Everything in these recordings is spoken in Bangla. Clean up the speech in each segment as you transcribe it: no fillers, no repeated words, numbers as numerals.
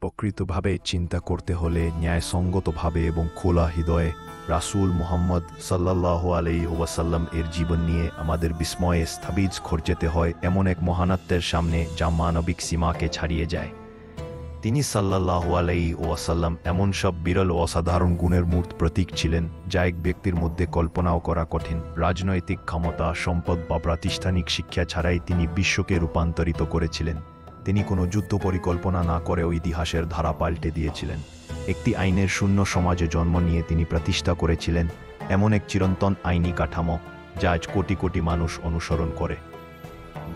প্রকৃতভাবে চিন্তা করতে হলে ন্যায়সঙ্গতভাবে এবং খোলা হৃদয়ে রাসূল মুহাম্মদ সাল্লাল্লাহু আলাইহি ওয়াসাল্লাম এর জীবন নিয়ে আমাদের বিস্ময়ে স্থবির হয়ে যেতে হয় এমন এক মহানাত্বের সামনে যা মানবিক সীমাকে ছাড়িয়ে যায়। তিনি সাল্লাল্লাহু আলাইহি ওয়াসাল্লাম এমন সব বিরল ও অসাধারণ গুণের মূর্ত প্রতীক ছিলেন যা এক ব্যক্তির মধ্যে কল্পনাও করা কঠিন। রাজনৈতিক ক্ষমতা, সম্পদ বা প্রাতিষ্ঠানিক শিক্ষা ছাড়াই তিনি বিশ্বকে রূপান্তরিত করেছিলেন। তিনি কোনো যুদ্ধ পরিকল্পনা না করেও ইতিহাসের ধারা পাল্টে দিয়েছিলেন। একটি আইনের শূন্য সমাজে জন্ম নিয়ে তিনি প্রতিষ্ঠা করেছিলেন এমন এক চিরন্তন আইনি কাঠামো যা আজ কোটি কোটি মানুষ অনুসরণ করে।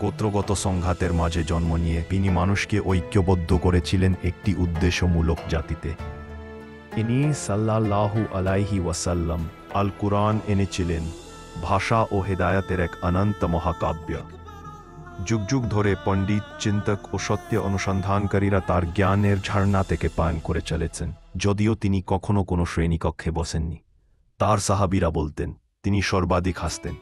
গোত্রগত সংঘাতের মাঝে জন্ম নিয়ে তিনি মানুষকে ঐক্যবদ্ধ করেছিলেন একটি উদ্দেশ্যমূলক জাতিতে। ইনি সাল্লাল্লাহু আলাইহি ওয়াসাল্লাম আল কুরআন এনেছিলেন, ভাষা ও হেদায়াতের এক অনন্ত মহাকাব্য। যুগ যুগ ধরে পণ্ডিত, চিন্তক ও সত্য অনুসন্ধানকারীরা তার জ্ঞানের ঝর্ণা থেকে পান করে চলেছেন। যদিও তিনি কখনো কোনো শ্রেণীকক্ষে বসেননি, তার সাহাবীরা বলতেন তিনি সর্বাধিক হাসতেন।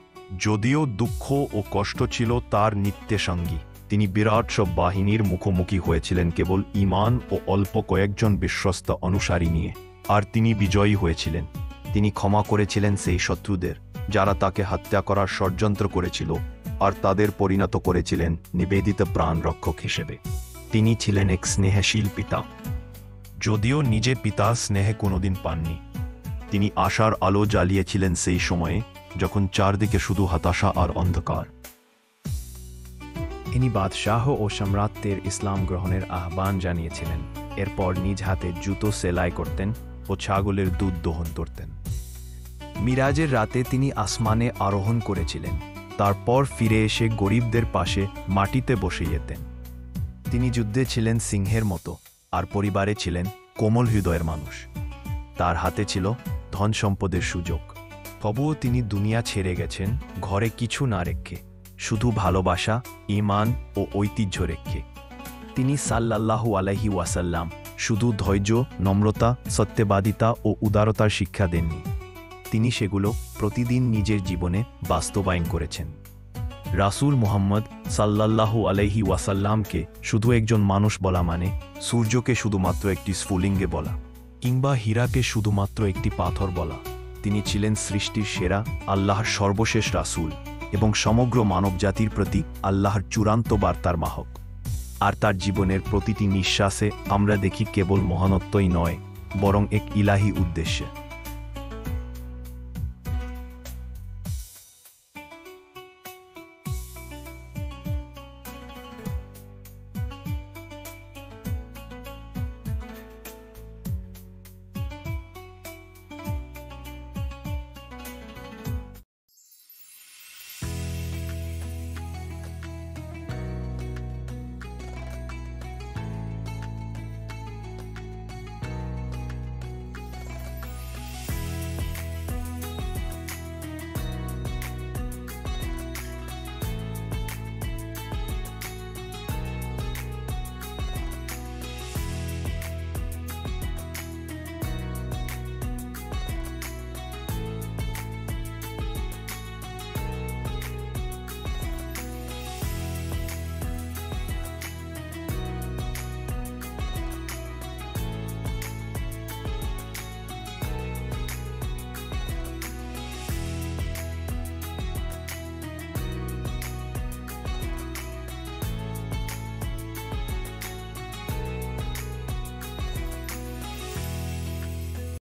যদিও দুঃখ ও কষ্ট ছিল তার নিত্য সঙ্গী, তিনি বিরাট সব বাহিনীর মুখোমুখি হয়েছিলেন কেবল ঈমান ও অল্প কয়েকজন বিশ্বস্ত অনুসারী নিয়ে, আর তিনি বিজয়ী হয়েছিলেন। তিনি ক্ষমা করেছিলেন সেই শত্রুদের যারা তাকে হত্যা করার ষড়যন্ত্র করেছিল, আর তাদের পরিণত করেছিলেন নিবেদিত প্রাণ রক্ষক হিসেবে। তিনি ছিলেন এক স্নেহশীল পিতা, যদিও নিজে পিতার স্নেহে কোনোদিন পাননি। তিনি আশার আলো জ্বালিয়েছিলেন সেই সময়ে যখন চারদিকে শুধু হতাশা আর অন্ধকার। ইনি বাদশাহ ও সম্রাটদের ইসলাম গ্রহণের আহ্বান জানিয়েছিলেন। এরপর নিজ হাতে জুতো সেলাই করতেন ও ছাগলের দুধ দোহন করতেন। মিরাজের রাতে তিনি আসমানে আরোহণ করেছিলেন, তারপর ফিরে এসে গরিবদের পাশে মাটিতে বসে যেতেন। তিনি যুদ্ধে ছিলেন সিংহের মতো, আর পরিবারে ছিলেন কোমল হৃদয়ের মানুষ। তার হাতে ছিল ধন সম্পদের সুযোগ, তবুও তিনি দুনিয়া ছেড়ে গেছেন ঘরে কিছু না রেখে, শুধু ভালোবাসা, ঈমান ও ঐতিহ্য রেখে। তিনি সাল্লাল্লাহু আলাইহি ওয়াসাল্লাম শুধু ধৈর্য, নম্রতা, সত্যবাদিতা ও উদারতার শিক্ষা দেননি, তিনি সেগুলো প্রতিদিন নিজের জীবনে বাস্তবায়ন করেছেন। রাসূল মুহাম্মদ সাল্লাল্লাহু আলাইহি ওয়াসাল্লামকে শুধু একজন মানুষ বলা মানে সূর্যকে শুধুমাত্র একটি স্ফুলিঙ্গে বলা, কিংবা হীরাকে শুধুমাত্র একটি পাথর বলা। তিনি ছিলেন সৃষ্টির সেরা, আল্লাহর সর্বশেষ রাসূল এবং সমগ্র মানবজাতির প্রতি আল্লাহর চূড়ান্ত বার্তার বাহক। আর তার জীবনের প্রতিটি নিঃশ্বাসে আমরা দেখি কেবল মহানত্বই নয়, বরং এক ইলাহি উদ্দেশ্যে।